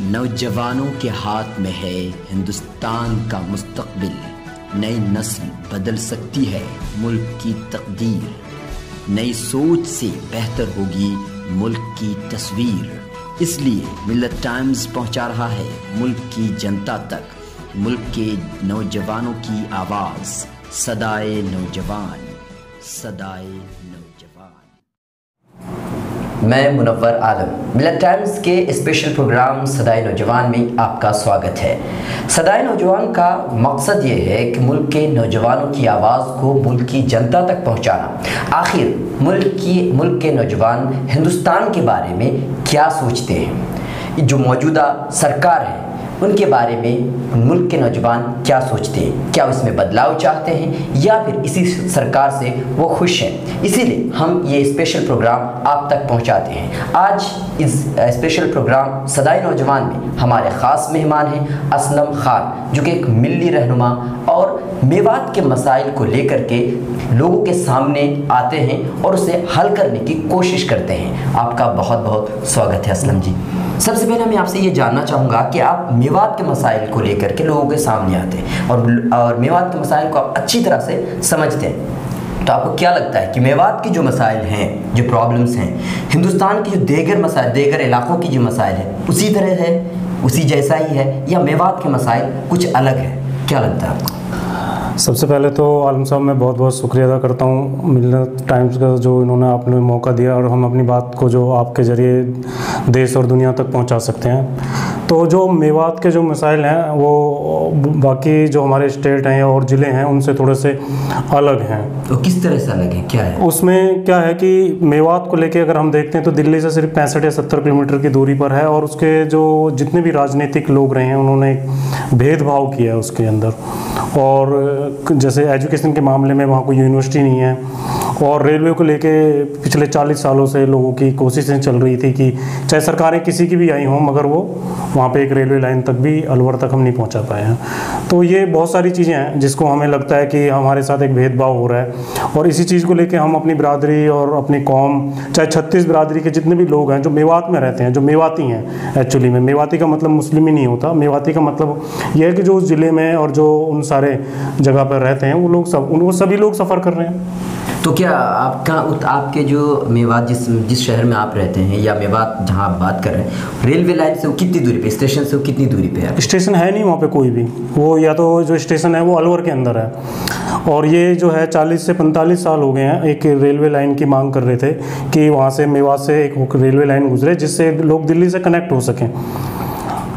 नौजवानों के हाथ में है हिंदुस्तान का मुस्तकबिल। नई नस्ल बदल सकती है मुल्क की तकदीर। नई सोच से बेहतर होगी मुल्क की तस्वीर। इसलिए मिल्लत टाइम्स पहुंचा रहा है मुल्क की जनता तक मुल्क के नौजवानों की आवाज़। सदाए नौजवान, सदाए नौजवान। मैं मुनव्वर आलम। मिल्लत टाइम्स के स्पेशल प्रोग्राम सदाए नौजवान में आपका स्वागत है। सदाए नौजवान का मकसद ये है कि मुल्क के नौजवानों की आवाज़ को मुल्क की जनता तक पहुंचाना। आखिर मुल्क के नौजवान हिंदुस्तान के बारे में क्या सोचते हैं, जो मौजूदा सरकार है उनके बारे में मुल्क के नौजवान क्या सोचते हैं, क्या उसमें बदलाव चाहते हैं या फिर इसी सरकार से वो खुश हैं। इसीलिए हम ये स्पेशल प्रोग्राम आप तक पहुंचाते हैं। आज इस स्पेशल प्रोग्राम सदाए नौजवान में हमारे ख़ास मेहमान हैं असलम खान, जो कि एक मिल्ली रहनुमा और मेवात के मसाइल को लेकर के लोगों के सामने आते हैं और उसे हल करने की कोशिश करते हैं। आपका बहुत बहुत स्वागत है असलम जी। सबसे पहले मैं आपसे ये जानना चाहूँगा कि आप मेवात के मसाइल को लेकर के लोगों के सामने आते हैं और मेवात के मसाइल को आप अच्छी तरह से समझते हैं। तो आपको क्या लगता है कि मेवात की जो मसाइल हैं, जो प्रॉब्लम्स हैं, हिंदुस्तान की जो दीगर मसाइल, दीगर इलाकों की जो मसाइल है उसी तरह है, उसी जैसा ही है, या मेवात के मसाइल कुछ अलग है? क्या लगता है आपको? सबसे पहले तो आलम साहब मैं बहुत बहुत शुक्रिया अदा करता हूँ मिल्लत टाइम्स का, जो इन्होंने आपने मौका दिया और हम अपनी बात को जो आपके ज़रिए देश और दुनिया तक पहुँचा सकते हैं। तो जो मेवात के जो मसाइल हैं वो बाकी जो हमारे स्टेट हैं और ज़िले हैं उनसे थोड़े से अलग हैं। तो किस तरह से अलग है, क्या है उसमें? क्या है कि मेवात को लेके अगर हम देखते हैं तो दिल्ली से सिर्फ 65 या 70 किलोमीटर की दूरी पर है और उसके जो जितने भी राजनीतिक लोग रहे हैं उन्होंने भेदभाव किया है उसके अंदर। और जैसे एजुकेशन के मामले में वहाँ कोई यूनिवर्सिटी नहीं है और रेलवे को लेके पिछले 40 सालों से लोगों की कोशिशें चल रही थी कि चाहे सरकारें किसी की भी आई हों मगर वो वहाँ पे एक रेलवे लाइन तक भी अलवर तक हम नहीं पहुँचा पाए हैं। तो ये बहुत सारी चीज़ें हैं जिसको हमें लगता है कि हमारे साथ एक भेदभाव हो रहा है और इसी चीज़ को लेके हम अपनी बिरादरी और अपनी कौम, चाहे 36 बिरादरी के जितने भी लोग हैं जो मेवात में रहते हैं, जो मेवाती हैं, एक्चुअली में मेवाती का मतलब मुस्लिम ही नहीं होता। मेवाती का मतलब यह है कि जो उस ज़िले में और जो उन सारे जगह पर रहते हैं वो सभी लोग सफ़र कर रहे हैं। तो क्या आपके जो मेवात जिस शहर में आप रहते हैं या मेवात जहां आप बात कर रहे हैं, रेलवे लाइन से वो कितनी दूरी पे, स्टेशन से वो कितनी दूरी पे है? स्टेशन है नहीं वहाँ पे कोई भी। वो या तो जो स्टेशन है वो अलवर के अंदर है और ये जो है 40 से 45 साल हो गए हैं एक रेलवे लाइन की मांग कर रहे थे कि वहाँ से मेवात से एक रेलवे लाइन गुजरे जिससे लोग दिल्ली से कनेक्ट हो सकें।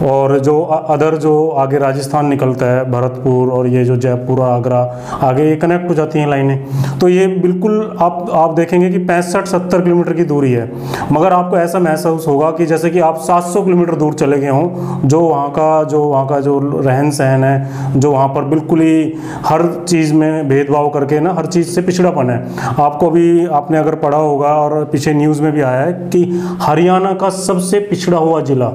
और जो अदर जो आगे राजस्थान निकलता है, भरतपुर और ये जो जयपुर, आगरा, आगे ये कनेक्ट हो जाती हैं लाइनें। तो ये बिल्कुल आप देखेंगे कि 65-70 किलोमीटर की दूरी है मगर आपको ऐसा महसूस होगा कि जैसे कि आप 700 किलोमीटर दूर चले गए हों। जो वहाँ का जो रहन सहन है, जो वहाँ पर बिल्कुल ही हर चीज़ में भेदभाव करके ना हर चीज़ से पिछड़ापन है। आपको भी आपने अगर पढ़ा होगा और पीछे न्यूज़ में भी आया है कि हरियाणा का सबसे पिछड़ा हुआ ज़िला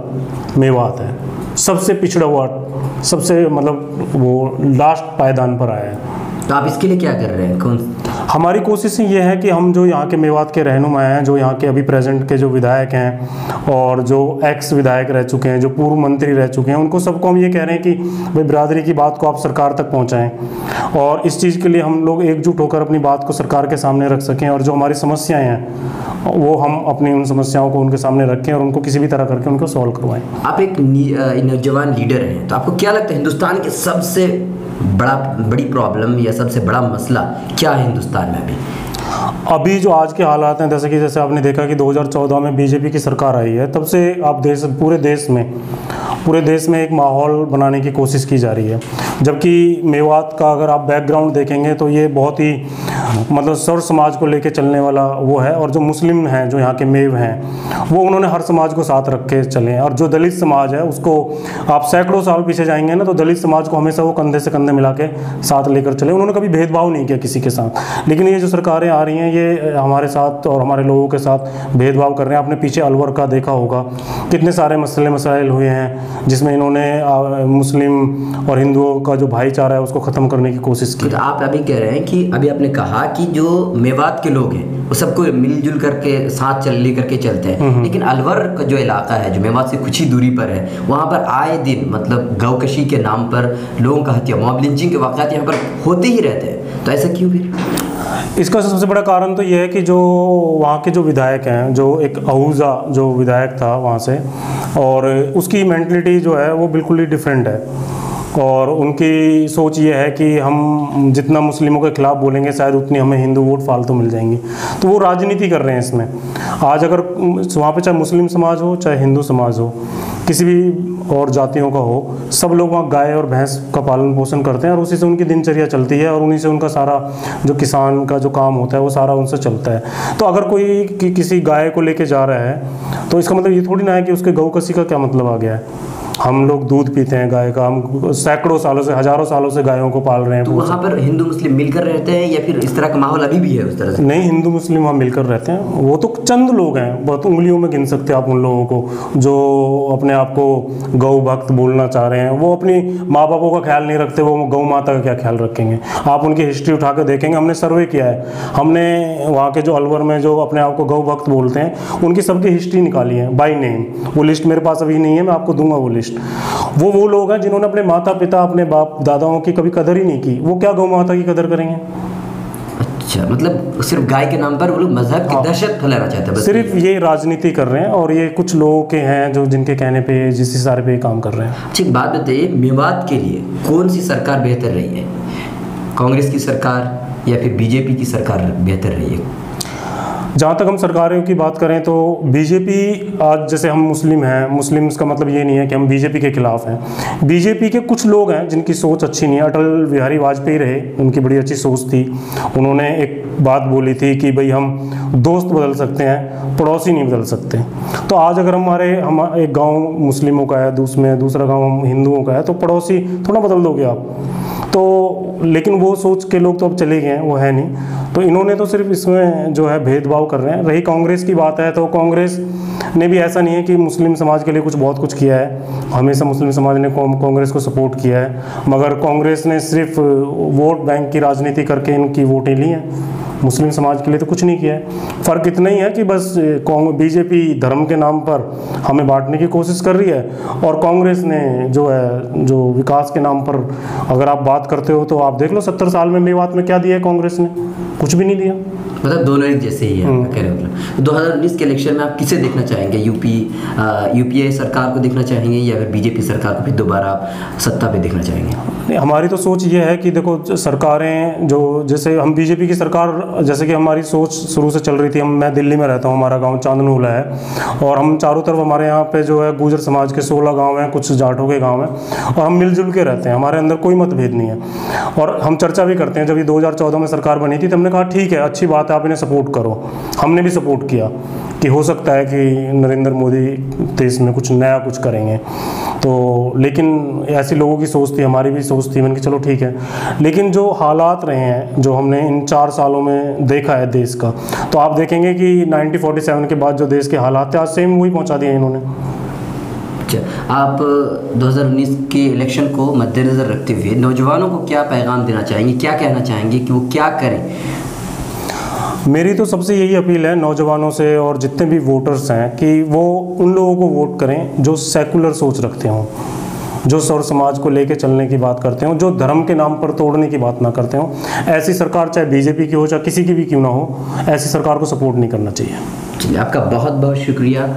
मेवात है। सबसे पिछड़ा हुआ, सबसे मतलब वो लास्ट पायदान पर आया है। तो आप इसके लिए क्या कर रहे हैं? हमारी कोशिश ये है कि हम जो यहाँ के मेवात के रहनुमा हैं, जो यहाँ के अभी प्रेजेंट के जो विधायक हैं और जो एक्स विधायक रह चुके हैं, जो पूर्व मंत्री रह चुके हैं, उनको सबको हम ये कह रहे हैं कि भाई बिरादरी की बात को आप सरकार तक पहुँचाएँ और इस चीज़ के लिए हम लोग एकजुट होकर अपनी बात को सरकार के सामने रख सकें और जो हमारी समस्याएँ हैं वो हम अपनी उन समस्याओं को उनके सामने रखें और उनको किसी भी तरह करके उनको सॉल्व करवाएं। आप एक नौजवान लीडर हैं, तो आपको क्या लगता है हिंदुस्तान के सबसे बड़ी प्रॉब्लम या सबसे बड़ा मसला क्या है हिंदुस्तान में अभी जो आज के हालात हैं? जैसे आपने देखा कि 2014 में बीजेपी की सरकार आई है, तब से आप पूरे देश में एक माहौल बनाने की कोशिश की जा रही है। जबकि मेवात का अगर आप बैकग्राउंड देखेंगे तो ये बहुत ही मतलब सर्व समाज को लेके चलने वाला वो है और जो मुस्लिम हैं, जो यहाँ के मेव हैं, वो उन्होंने हर समाज को साथ रख के चले हैं। और जो दलित समाज है उसको आप सैकड़ों साल पीछे जाएंगे ना तो दलित समाज को हमेशा वो कंधे से कंधे मिला के साथ लेकर चले। उन्होंने कभी भेदभाव नहीं किया किसी के साथ। लेकिन ये जो सरकारें आ रही हैं ये हमारे साथ और हमारे लोगों के साथ भेदभाव कर रहे हैं। आपने पीछे अलवर का देखा होगा, कितने सारे मसाइल हुए हैं जिसमें इन्होंने मुस्लिम और हिंदुओं का जो भाईचारा है उसको ख़त्म करने की कोशिश की। तो आप अभी कह रहे हैं कि अभी आपने कहा कि जो मेवात के लोग हैं वो सबको मिलजुल करके साथ लेकर के चलते हैं, लेकिन अलवर का जो इलाका है जो मेवात से कुछ ही दूरी पर है, वहाँ पर आए दिन मतलब गौकशी के नाम पर लोगों का हत्या, मॉब लिंचिंग के वाक़यात यहाँ पर होते ही रहते हैं। तो ऐसा क्यों फिर? इसका सबसे बड़ा कारण तो ये है कि जो वहाँ के जो विधायक हैं, जो एक आहूजा जो विधायक था वहाँ से, और उसकी मेंटलिटी जो है वो बिल्कुल ही डिफरेंट है। और उनकी सोच ये है कि हम जितना मुस्लिमों के खिलाफ बोलेंगे शायद उतनी हमें हिंदू वोट फालतू मिल जाएंगी। तो वो राजनीति कर रहे हैं इसमें। आज अगर वहाँ पे चाहे मुस्लिम समाज हो चाहे हिंदू समाज हो, किसी भी और जातियों का हो, सब लोग वहाँ गाय और भैंस का पालन पोषण करते हैं और उसी से उनकी दिनचर्या चलती है और उन्हीं से उनका सारा जो किसान का जो काम होता है वो सारा उनसे चलता है। तो अगर कोई किसी गाय को लेके जा रहा है तो इसका मतलब ये थोड़ी ना है कि उसके गौकसी का क्या मतलब आ गया है। हम लोग दूध पीते हैं गाय का, हम सैकड़ों सालों से हजारों सालों से गायों को पाल रहे हैं। तो वहाँ पर हिंदू मुस्लिम मिलकर रहते हैं या फिर इस तरह का माहौल अभी भी है उस तरह से? नहीं, हिंदू मुस्लिम वहाँ मिलकर रहते हैं। वो तो चंद लोग हैं, बहुत उंगलियों में गिन सकते हैं आप उन लोगों को जो अपने आप को गौ भक्त बोलना चाह रहे हैं। वो अपनी माँ बापों का ख्याल नहीं रखते, वो गौ माता का क्या ख्याल रखेंगे? आप उनकी हिस्ट्री उठा कर देखेंगे, हमने सर्वे किया है, हमने वहाँ के जो अलवर में जो अपने आप को गौ भक्त बोलते हैं उनकी सबकी हिस्ट्री निकाली है बाई नेम। वो लिस्ट मेरे पास अभी नहीं है, मैं आपको दूंगा वो लिस्ट। वो लोग हैं जिन्होंने अपने माता पिता अपने बाप दादाओं की कभी कदर ही नहीं की, वो क्या गौ माता की कदर करेंगे? अच्छा, मतलब सिर्फ गाय के नाम पर वो लोग मजहब की दहशत फैलाना चाहते हैं, सिर्फ ये राजनीति कर रहे हैं। और ये कुछ लोगों के हैं जो जिनके कहने पे जिस इशारे पे काम कर रहे हैं। ठीक, बात बताइए, मेवात के लिए कौन सी सरकार बेहतर रही है? कांग्रेस की सरकार या फिर बीजेपी की सरकार बेहतर रही है? जहाँ तक हम सरकारों की बात करें तो बीजेपी, आज जैसे हम मुस्लिम हैं, मुस्लिम्स का मतलब ये नहीं है कि हम बीजेपी के खिलाफ हैं। बीजेपी के कुछ लोग हैं जिनकी सोच अच्छी नहीं है। अटल बिहारी वाजपेयी रहे, उनकी बड़ी अच्छी सोच थी। उन्होंने एक बात बोली थी कि भाई हम दोस्त बदल सकते हैं, पड़ोसी नहीं बदल सकते। तो आज अगर हम एक गाँव मुस्लिमों का है, दूसरा गाँव हिंदुओं का है, तो पड़ोसी थोड़ा बदल दोगे आप तो। लेकिन वो सोच के लोग तो अब चले गए हैं, वो है नहीं। तो इन्होंने तो सिर्फ इसमें जो है भेदभाव कर रहे हैं। रही कांग्रेस की बात है तो कांग्रेस ने भी ऐसा नहीं है कि मुस्लिम समाज के लिए बहुत कुछ किया है। हमेशा मुस्लिम समाज ने कांग्रेस को सपोर्ट किया है, मगर कांग्रेस ने सिर्फ वोट बैंक की राजनीति करके इनकी वोटें ली हैं। मुस्लिम समाज के लिए तो कुछ नहीं किया है। फ़र्क इतना ही है कि बस बीजेपी धर्म के नाम पर हमें बांटने की कोशिश कर रही है और कांग्रेस ने जो विकास के नाम पर अगर आप बात करते हो तो आप देख लो 70 साल में मेवात में क्या दिया है कांग्रेस ने? कुछ भी नहीं दिया। मतलब दोनों एक जैसे ही है कह रहे हो। 2019 के इलेक्शन में आप किसे देखना चाहेंगे? यूपीए सरकार को देखना चाहेंगे या फिर बीजेपी सरकार को फिर दोबारा आप सत्ता पे देखना चाहेंगे? हमारी तो सोच ये है कि देखो सरकारें जो, जैसे हम बीजेपी की सरकार, जैसे कि हमारी सोच शुरू से चल रही थी। मैं दिल्ली में रहता हूँ, हमारा गाँव चांदनूला है और हम चारों तरफ हमारे यहाँ पे जो है गुर्जर समाज के 16 गाँव हैं, कुछ जाटों के गाँव हैं और हम मिलजुल के रहते हैं। हमारे अंदर कोई मतभेद नहीं है और हम चर्चा भी करते हैं। जब ये 2014 में सरकार बनी थी तो हमने कहा ठीक है, अच्छी बात है, आप इन्हें सपोर्ट करो। हमने भी सपोर्ट किया कि हो सकता है कि नरेंद्र मोदी देश में कुछ नया कुछ करेंगे। तो लेकिन ऐसी लोगों की सोच थी, हमारी भी सोच थी। मैंने कहा चलो ठीक है। लेकिन जो हालात रहे हैं, जो हमने इन 4 सालों में देखा है देश का, तो आप देखेंगे कि 1947 के बाद जो देश के हालात थे आज सेम वही पहुंचा दिए इन्होंने। अच्छा, आप 2019 के इलेक्शन को मद्देनज़र रखते हुए नौजवानों को क्या पैगाम देना चाहेंगे, क्या कहना चाहेंगे कि वो क्या करें? मेरी तो सबसे यही अपील है नौजवानों से और जितने भी वोटर्स हैं कि वो उन लोगों को वोट करें जो सेकुलर सोच रखते हों, जो सौर समाज को लेके चलने की बात करते हों, जो धर्म के नाम पर तोड़ने की बात ना करते हों। ऐसी सरकार चाहे बीजेपी की हो चाहे किसी की भी क्यों ना हो, ऐसी सरकार को सपोर्ट नहीं करना चाहिए। चलिए, आपका बहुत बहुत शुक्रिया।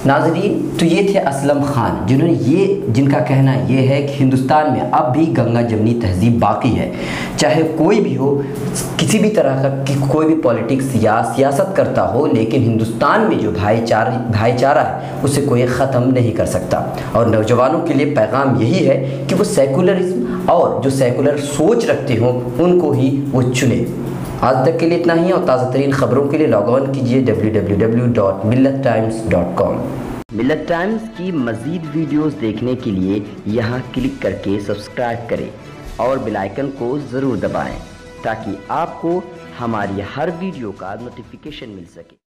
नाज़रीन, तो ये थे असलम खान, जिनका कहना ये है कि हिंदुस्तान में अब भी गंगा जमनी तहजीब बाकी है। चाहे कोई भी हो, किसी भी तरह का कोई भी पॉलिटिक्स या सियासत करता हो, लेकिन हिंदुस्तान में जो भाईचारा है उसे कोई ख़त्म नहीं कर सकता। और नौजवानों के लिए पैगाम यही है कि वो सेकुलरिज्म और जो सेकुलर सोच रखते हों उनको ही वो चुने। आज तक के लिए इतना ही और ताज़ा तरीन ख़बरों के लिए लॉग ऑन कीजिए www.millattimes.com। मिल्लत टाइम्स की मज़ीद वीडियोस देखने के लिए यहाँ क्लिक करके सब्सक्राइब करें और बेल आइकन को ज़रूर दबाएं ताकि आपको हमारी हर वीडियो का नोटिफिकेशन मिल सके।